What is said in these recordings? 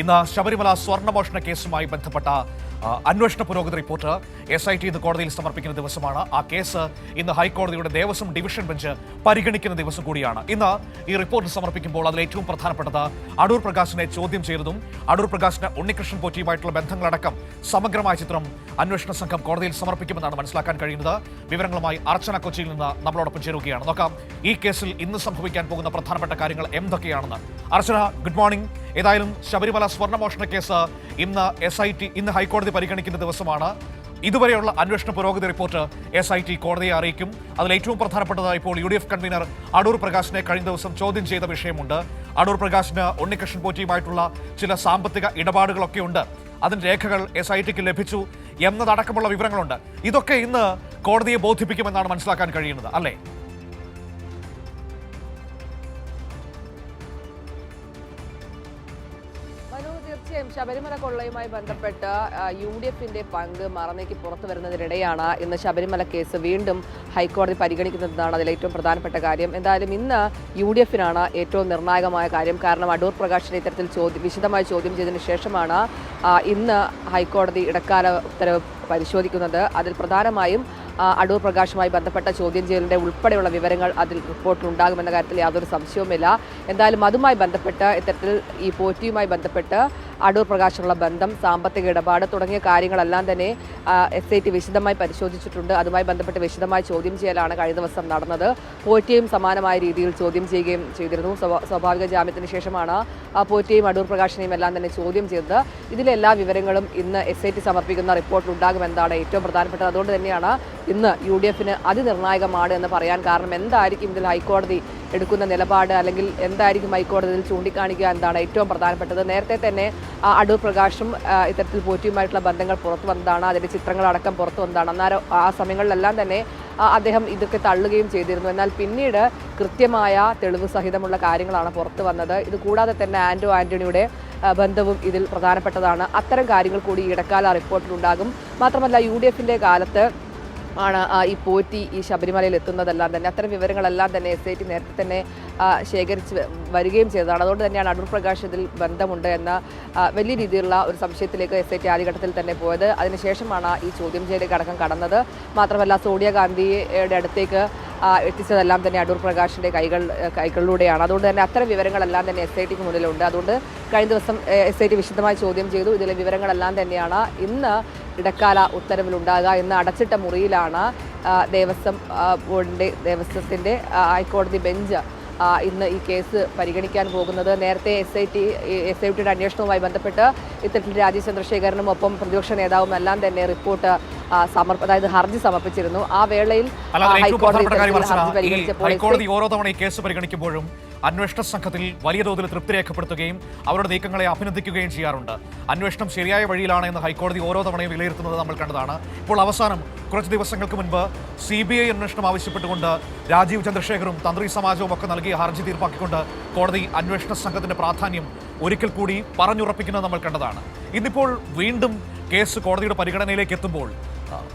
ഇന്ന് ശബരിമല സ്വർണ്ണമോഷണ കേസുമായി ബന്ധപ്പെട്ട അന്വേഷണ പുരോഗതി റിപ്പോർട്ട് SIT ഇന്ന് കോടതിയിൽ സമർപ്പിക്കുന്ന ദിവസമാണ്. ആ കേസ് ഇന്ന് ഹൈക്കോടതിയുടെ ദേവസ്വം ഡിവിഷൻ ബെഞ്ച് പരിഗണിക്കുന്ന ദിവസം കൂടിയാണ്. ഇന്ന് ഈ റിപ്പോർട്ട് സമർപ്പിക്കുമ്പോൾ അതിൽ ഏറ്റവും പ്രധാനപ്പെട്ടത് അടൂർ പ്രകാശിനെ ചോദ്യം ചെയ്തതും അടൂർ പ്രകാശിന് ഉണ്ണികൃഷ്ണൻ പോറ്റിയുമായിട്ടുള്ള ബന്ധങ്ങളടക്കം സമഗ്രമായ ചിത്രം അന്വേഷണ സംഘം കോടതിയിൽ സമർപ്പിക്കുമെന്നാണ് മനസ്സിലാക്കാൻ കഴിയുന്നത്. വിവരങ്ങളുമായി അർച്ചന കൊച്ചിയിൽ നിന്ന് നമ്മളോടൊപ്പം ചേരുകയാണ്. നോക്കാം ഈ കേസിൽ ഇന്ന് സംഭവിക്കാൻ പോകുന്ന പ്രധാനപ്പെട്ട കാര്യങ്ങൾ എന്തൊക്കെയാണെന്ന്. അർച്ചന, ഗുഡ് മോർണിംഗ്. ഏതായാലും ശബരിമല സ്വർണ്ണമോഷണ കേസ് ഇന്ന് SIT ഇന്ന് ഹൈക്കോടതി പരിഗണിക്കുന്ന ദിവസമാണ്. ഇതുവരെയുള്ള അന്വേഷണ പുരോഗതി റിപ്പോർട്ട് SIT കോടതിയെ അറിയിക്കും. അതിൽ ഏറ്റവും പ്രധാനപ്പെട്ടത് ഇപ്പോൾ UDF കൺവീനർ അടൂർ പ്രകാശിനെ കഴിഞ്ഞ ദിവസം ചോദ്യം ചെയ്ത വിഷയമുണ്ട്. അടൂർ പ്രകാശിന് ഉണ്ണികൃഷ്ണൻ പോറ്റിയുമായിട്ടുള്ള ചില സാമ്പത്തിക ഇടപാടുകളൊക്കെ ഉണ്ട്. അതിന്റെ രേഖകൾ SITക്ക് ലഭിച്ചു എന്നതടക്കമുള്ള വിവരങ്ങളുണ്ട്. ഇതൊക്കെ ഇന്ന് കോടതിയെ ബോധിപ്പിക്കുമെന്നാണ് മനസ്സിലാക്കാൻ കഴിയുന്നത്, അല്ലേ? തീർച്ചയായും ശബരിമല കൊള്ളയുമായി ബന്ധപ്പെട്ട് UDFന്റെ പങ്ക് മറന്നേക്ക് പുറത്തു വരുന്നതിനിടെയാണ് ഇന്ന് ശബരിമല കേസ് വീണ്ടും ഹൈക്കോടതി പരിഗണിക്കുന്നതെന്നാണ് അതിൽ ഏറ്റവും പ്രധാനപ്പെട്ട കാര്യം. എന്തായാലും ഇന്ന് UDFനാണ് ഏറ്റവും നിർണായകമായ കാര്യം. കാരണം അടൂർ പ്രകാശിനെ ഇത്തരത്തിൽ വിശദമായി ചോദ്യം ചെയ്തതിനു ശേഷമാണ് ഇന്ന് ഹൈക്കോടതി ഇടക്കാല ഉത്തരവ് പരിശോധിക്കുന്നത്. അതിൽ പ്രധാനമായും അടൂർ പ്രകാശുമായി ബന്ധപ്പെട്ട ചോദ്യം ചെയ്യലിൻ്റെ ഉൾപ്പെടെയുള്ള വിവരങ്ങൾ അതിൽ റിപ്പോർട്ടിലുണ്ടാകുമെന്ന കാര്യത്തിൽ യാതൊരു സംശയവുമില്ല. എന്തായാലും അതുമായി ബന്ധപ്പെട്ട് ഇത്തരത്തിൽ ഈ പോറ്റിയുമായി ബന്ധപ്പെട്ട് അടൂർ പ്രകാശുള്ള ബന്ധം, സാമ്പത്തിക ഇടപാട് തുടങ്ങിയ കാര്യങ്ങളെല്ലാം തന്നെ SIT വിശദമായി പരിശോധിച്ചിട്ടുണ്ട്. അതുമായി ബന്ധപ്പെട്ട് വിശദമായ ചോദ്യം ചെയ്യലാണ് കഴിഞ്ഞ ദിവസം നടന്നത്. പോറ്റിയെയും സമാനമായ രീതിയിൽ ചോദ്യം ചെയ്യുകയും ചെയ്തിരുന്നു. സ്വാഭാവിക ജാമ്യത്തിന് ശേഷമാണ് പോറ്റിയെയും അടൂർ പ്രകാശിനെയും എല്ലാം തന്നെ ചോദ്യം ചെയ്തത്. ഇതിലെ എല്ലാ വിവരങ്ങളും ഇന്ന് SIT സമർപ്പിക്കുന്ന റിപ്പോർട്ടിലുണ്ടാകുമെന്നാണ് ഏറ്റവും പ്രധാനപ്പെട്ടത്. അതുകൊണ്ട് തന്നെയാണ് ഇന്ന് UDFന് അതിനിർണായകമാണ് എന്ന് പറയാൻ കാരണം. എന്തായിരിക്കും ഇതിൽ ഹൈക്കോടതി എടുക്കുന്ന നിലപാട്, അല്ലെങ്കിൽ എന്തായിരിക്കും ഹൈക്കോടതിയിൽ ചൂണ്ടിക്കാണിക്കുക എന്നതാണ് ഏറ്റവും പ്രധാനപ്പെട്ടത്. നേരത്തെ തന്നെ അടൂർ പ്രകാശും ഇത്തരത്തിൽ പോറ്റിയുമായിട്ടുള്ള ബന്ധങ്ങൾ പുറത്തു വന്നതാണ്. അതിൻ്റെ ചിത്രങ്ങളടക്കം പുറത്തു വന്നതാണ്. അന്നേരം ആ സമയങ്ങളിലെല്ലാം തന്നെ അദ്ദേഹം ഇതൊക്കെ തള്ളുകയും ചെയ്തിരുന്നു. എന്നാൽ പിന്നീട് കൃത്യമായ തെളിവ് സഹിതമുള്ള കാര്യങ്ങളാണ് പുറത്തു വന്നത്. ഇത് കൂടാതെ തന്നെ ആൻ്റണിയുടെ ബന്ധവും ഇതിൽ പ്രധാനപ്പെട്ടതാണ്. അത്തരം കാര്യങ്ങൾ കൂടി ഇടക്കാല റിപ്പോർട്ടിലുണ്ടാകും. മാത്രമല്ല UDFന്റെ കാലത്ത് ആണ് ഈ പോറ്റി ഈ ശബരിമലയിൽ എത്തുന്നതെല്ലാം തന്നെ. അത്തരം വിവരങ്ങളെല്ലാം തന്നെ SIT നേരത്തെ തന്നെ ശേഖരിച്ച് വരികയും ചെയ്തതാണ്. അതുകൊണ്ട് തന്നെയാണ് അടൂർ പ്രകാശ് ഇതിൽ ബന്ധമുണ്ട് എന്ന വലിയ രീതിയിലുള്ള ഒരു സംശയത്തിലേക്ക് SIT ആദ്യഘട്ടത്തിൽ തന്നെ പോയത്. അതിനുശേഷമാണ് ഈ ചോദ്യം ചെയ്യലിലേക്ക് അടക്കം കടന്നത്. മാത്രമല്ല സോണിയാഗാന്ധിയുടെ അടുത്തേക്ക് എത്തിച്ചതെല്ലാം തന്നെ അടൂർ പ്രകാശിൻ്റെ കൈകളിലൂടെയാണ്. അതുകൊണ്ട് തന്നെ അത്തരം വിവരങ്ങളെല്ലാം തന്നെ SITക്ക് മുന്നിലുണ്ട്. അതുകൊണ്ട് കഴിഞ്ഞ ദിവസം SIT വിശദമായി ചോദ്യം ചെയ്തു. ഇതിലെ വിവരങ്ങളെല്ലാം തന്നെയാണ് ഇന്ന് ഇടക്കാല ഉത്തരവിലുണ്ടാകുക. ഇന്ന് അടച്ചിട്ട മുറിയിലാണ് ദേവസ്വത്തിൻ്റെ ഹൈക്കോടതി ബെഞ്ച് ഇന്ന് ഈ കേസ് പരിഗണിക്കാൻ പോകുന്നത്. നേരത്തെ SITയുടെ അന്വേഷണവുമായി ബന്ധപ്പെട്ട് ഇത്തരത്തിൽ രാജീവ് ചന്ദ്രശേഖരനും ഒപ്പം പ്രതിപക്ഷ നേതാവും എല്ലാം തന്നെ റിപ്പോർട്ട് അതായത് ഹർജി സമർപ്പിച്ചിരുന്നു. ആ വേളയിൽ ഹൈക്കോടതി ഓരോ തവണ ഈ കേസ് പരിഗണിക്കുമ്പോഴും അന്വേഷണ സംഘത്തിൽ വലിയ തോതിൽ തൃപ്തി രേഖപ്പെടുത്തുകയും അവരുടെ നീക്കങ്ങളെ അഭിനന്ദിക്കുകയും ചെയ്യാറുണ്ട്. അന്വേഷണം ശരിയായ വഴിയിലാണ് എന്ന് ഹൈക്കോടതി ഓരോ തവണയും വിലയിരുത്തുന്നത് നമ്മൾ കണ്ടതാണ്. ഇപ്പോൾ അവസാനം കുറച്ച് ദിവസങ്ങൾക്ക് മുൻപ് CBI അന്വേഷണം ആവശ്യപ്പെട്ടുകൊണ്ട് രാജീവ് ചന്ദ്രശേഖറും തന്ത്രി സമാജവും ഒക്കെ നൽകിയ ഹർജി തീർപ്പാക്കിക്കൊണ്ട് കോടതി അന്വേഷണ സംഘത്തിന്റെ പ്രാധാന്യം ഒരിക്കൽ കൂടി പറഞ്ഞുറപ്പിക്കുന്നത് നമ്മൾ കണ്ടതാണ്. ഇന്നിപ്പോൾ വീണ്ടും കേസ് കോടതിയുടെ പരിഗണനയിലേക്ക് എത്തുമ്പോൾ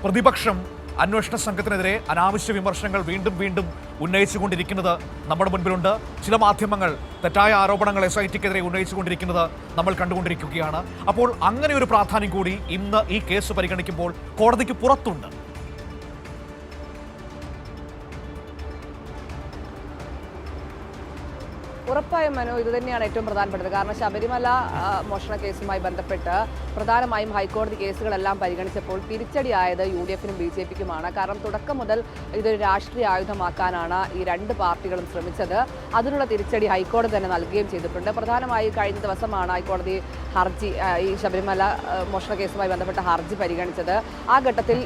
പ്രതിപക്ഷം അന്വേഷണ സംഘത്തിനെതിരെ അനാവശ്യ വിമർശനങ്ങൾ വീണ്ടും ഉന്നയിച്ചുകൊണ്ടിരിക്കുന്നത് നമ്മുടെ മുൻപിലുണ്ട്. ചില മാധ്യമങ്ങൾ തെറ്റായ ആരോപണങ്ങൾ SITക്കെതിരെ ഉന്നയിച്ചുകൊണ്ടിരിക്കുന്നത് നമ്മൾ കണ്ടുകൊണ്ടിരിക്കുകയാണ്. അപ്പോൾ അങ്ങനെ ഒരു പ്രാധാന്യം കൂടി ഇന്ന് ഈ കേസ് പരിഗണിക്കുമ്പോൾ കോടതിക്ക് പുറത്തുണ്ട്. ഉറപ്പായും മനു, ഇത് തന്നെയാണ് ഏറ്റവും പ്രധാനപ്പെട്ടത്. കാരണം ശബരിമല മോഷണ കേസുമായി ബന്ധപ്പെട്ട് പ്രധാനമായും ഹൈക്കോടതി കേസുകളെല്ലാം പരിഗണിച്ചപ്പോൾ തിരിച്ചടിയായത് UDFനും BJPക്കുമാണ്. കാരണം തുടക്കം മുതൽ ഇതൊരു രാഷ്ട്രീയ ആയുധമാക്കാനാണ് ഈ രണ്ട് പാർട്ടികളും ശ്രമിച്ചത്. അതിനുള്ള തിരിച്ചടി ഹൈക്കോടതി തന്നെ നൽകുകയും ചെയ്തിട്ടുണ്ട്. പ്രധാനമായി കഴിഞ്ഞ ദിവസമാണ് ഹൈക്കോടതി ഹർജി ഈ ശബരിമല മോഷണ കേസുമായി ബന്ധപ്പെട്ട ഹർജി പരിഗണിച്ചത്. ആ ഘട്ടത്തിൽ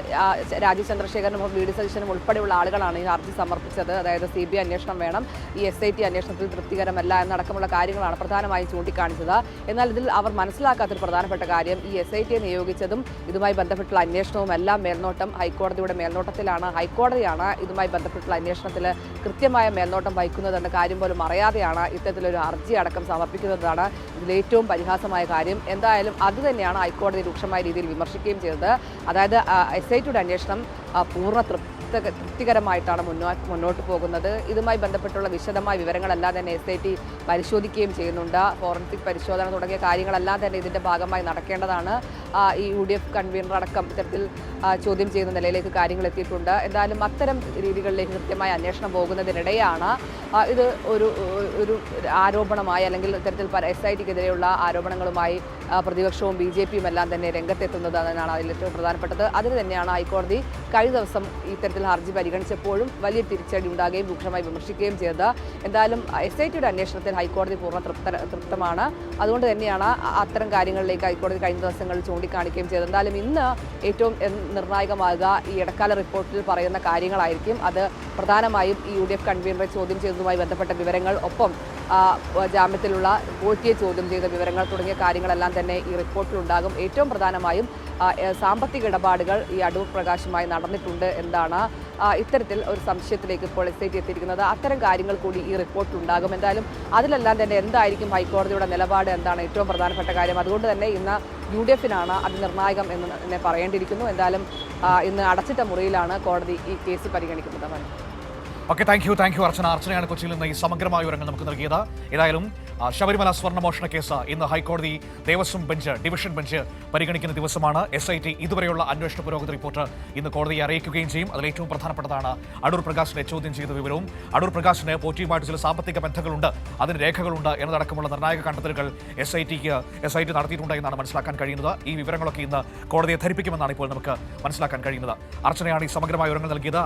രാജീവ് ചന്ദ്രശേഖരനും VD സതീശനും ഉൾപ്പെടെയുള്ള ആളുകളാണ് ഈ ഹർജി സമർപ്പിച്ചത്. അതായത് CBI അന്വേഷണം വേണം, ഈ SIT അന്വേഷണത്തിൽ തൃപ്തികരമല്ല എന്നടക്കമുള്ള കാര്യങ്ങളാണ് പ്രധാനമായും ചൂണ്ടിക്കാണിച്ചത്. എന്നാൽ ഇതിൽ അവർ മനസ്സിലാക്കാത്തൊരു പ്രധാനപ്പെട്ട കാര്യം ഈ SITയെ നിയോഗിച്ചതും ഇതുമായി ബന്ധപ്പെട്ടുള്ള അന്വേഷണവും എല്ലാം മേൽനോട്ടം ഹൈക്കോടതിയുടെ മേൽനോട്ടത്തിലാണ്. ഹൈക്കോടതിയാണ് ഇതുമായി ബന്ധപ്പെട്ടുള്ള അന്വേഷണത്തിൽ കൃത്യമായ മേൽനോട്ടം വഹിക്കുന്നതെന്ന കാര്യം പോലും അറിയാതെയാണ് ഇത്തരത്തിലൊരു ഹർജി അടക്കം സമർപ്പിക്കുന്നതാണ് ഇതിലേറ്റവും പരിഹാസമായ കാര്യം. എന്തായാലും അതുതന്നെയാണ് ഹൈക്കോടതി രൂക്ഷമായ രീതിയിൽ വിമർശിക്കുകയും ചെയ്തത്. അതായത് SITയുടെ അന്വേഷണം തൃപ്തികരമായിട്ടാണ് മുന്നോട്ട് പോകുന്നത്. ഇതുമായി ബന്ധപ്പെട്ടുള്ള വിശദമായ വിവരങ്ങളെല്ലാം തന്നെ SIT പരിശോധിക്കുകയും ചെയ്യുന്നുണ്ട്. ഫോറൻസിക് പരിശോധന തുടങ്ങിയ കാര്യങ്ങളെല്ലാം തന്നെ ഇതിൻ്റെ ഭാഗമായി നടക്കേണ്ടതാണ്. ഈ UDF കൺവീനർ അടക്കം ഇത്തരത്തിൽ ചോദ്യം ചെയ്യുന്ന നിലയിലേക്ക് കാര്യങ്ങൾ എത്തിയിട്ടുണ്ട്. എന്തായാലും അത്തരം രീതികളിലേക്ക് കൃത്യമായ അന്വേഷണം പോകുന്നതിനിടെയാണ് ഇത് ഒരു ആരോപണമായി അല്ലെങ്കിൽ ഇത്തരത്തിൽ SITക്കെതിരെയുള്ള ആരോപണങ്ങളുമായി പ്രതിപക്ഷവും BJPയും എല്ലാം തന്നെ രംഗത്തെത്തുന്നത് എന്നാണ് അതിൽ ഏറ്റവും പ്രധാനപ്പെട്ടത്. അതിന് തന്നെയാണ് ഹൈക്കോടതി കഴിഞ്ഞ ദിവസം ഇത്തരത്തിൽ ഹർജി പരിഗണിച്ചപ്പോഴും വലിയ തിരിച്ചടി ഉണ്ടാകുകയും രൂക്ഷമായി വിമർശിക്കുകയും ചെയ്തത്. എന്തായാലും SITയുടെ അന്വേഷണത്തിൽ ഹൈക്കോടതി പൂർണ്ണ തൃപ്തമാണ്. അതുകൊണ്ട് തന്നെയാണ് അത്തരം കാര്യങ്ങളിലേക്ക് ഹൈക്കോടതി കഴിഞ്ഞ ദിവസങ്ങളിൽ ചൂണ്ടിക്കാണിക്കുകയും ചെയ്തത്. എന്തായാലും ഇന്ന് ഏറ്റവും നിർണായകമാകുക ഈ ഇടക്കാല റിപ്പോർട്ടിൽ പറയുന്ന കാര്യങ്ങളായിരിക്കും. അത് പ്രധാനമായും ഈ UDF കൺവീനറെ ചോദ്യം ചെയ്തതുമായി ബന്ധപ്പെട്ട വിവരങ്ങൾ, ഒപ്പം ജാമ്യത്തിലുള്ള പോറ്റിയെ ചോദ്യം ചെയ്ത വിവരങ്ങൾ തുടങ്ങിയ കാര്യങ്ങളെല്ലാം തന്നെ ഈ റിപ്പോർട്ടിലുണ്ടാകും. ഏറ്റവും പ്രധാനമായും സാമ്പത്തിക ഇടപാടുകൾ ഈ അടൂർ പ്രകാശുമായി നടന്നിട്ടുണ്ട് എന്നാണ് ഇത്തരത്തിൽ ഒരു സംശയത്തിലേക്ക് ഇപ്പോൾ SIT എത്തിയിരിക്കുന്നത്. അത്തരം കാര്യങ്ങൾ കൂടി ഈ റിപ്പോർട്ടിലുണ്ടാകും. എന്തായാലും അതിലെല്ലാം തന്നെ എന്തായിരിക്കും ഹൈക്കോടതിയുടെ നിലപാട് എന്താണ് ഏറ്റവും പ്രധാനപ്പെട്ട കാര്യം. അതുകൊണ്ട് തന്നെ ഇന്ന് UDFനാണ് അത് നിർണായകം എന്ന് തന്നെ പറയേണ്ടിയിരിക്കുന്നു. എന്തായാലും ഇന്ന് അടച്ചിട്ട മുറിയിലാണ് കോടതി ഈ കേസ് പരിഗണിക്കുന്നത്. ഓക്കെ, താങ്ക് യു അർച്ചന. അർച്ചനയാണ് കൊച്ചിയിൽ നിന്ന് ഈ സമഗ്രമായ വിവരങ്ങൾ നമുക്ക് നൽകിയത്. ഏതായാലും ശബരിമല സ്വർണ്ണമോഷണ കേസ് ഇന്ന് ഹൈക്കോടതി ദേവസ്വം ബെഞ്ച്, ഡിവിഷൻ ബെഞ്ച് പരിഗണിക്കുന്ന ദിവസമാണ്. SIT ഇതുവരെയുള്ള അന്വേഷണ പുരോഗതി റിപ്പോർട്ട് ഇന്ന് കോടതിയെ അറിയിക്കുകയും ചെയ്യും. അതിൽ ഏറ്റവും പ്രധാനപ്പെട്ടതാണ് അടൂർ പ്രകാശിനെ ചോദ്യം ചെയ്ത വിവരവും. അടൂർ പ്രകാശിന് പോറ്റിയുമായിട്ട് ചില സാമ്പത്തിക ബന്ധങ്ങളുണ്ട്, അതിന് രേഖകളുണ്ട് എന്നതടക്കമുള്ള നിർണായക കണ്ടെത്തലുകൾ SIT നടത്തിയിട്ടുണ്ട് എന്നാണ് മനസ്സിലാക്കാൻ കഴിയുന്നത്. ഈ വിവരങ്ങളൊക്കെ ഇന്ന് കോടതിയെ ധരിപ്പിക്കുമെന്നാണ് ഇപ്പോൾ നമുക്ക് മനസ്സിലാക്കാൻ കഴിയുന്നത്. അർച്ചനയാണ് ഈ സമഗ്രമായ വിവരങ്ങൾ നൽകിയത്.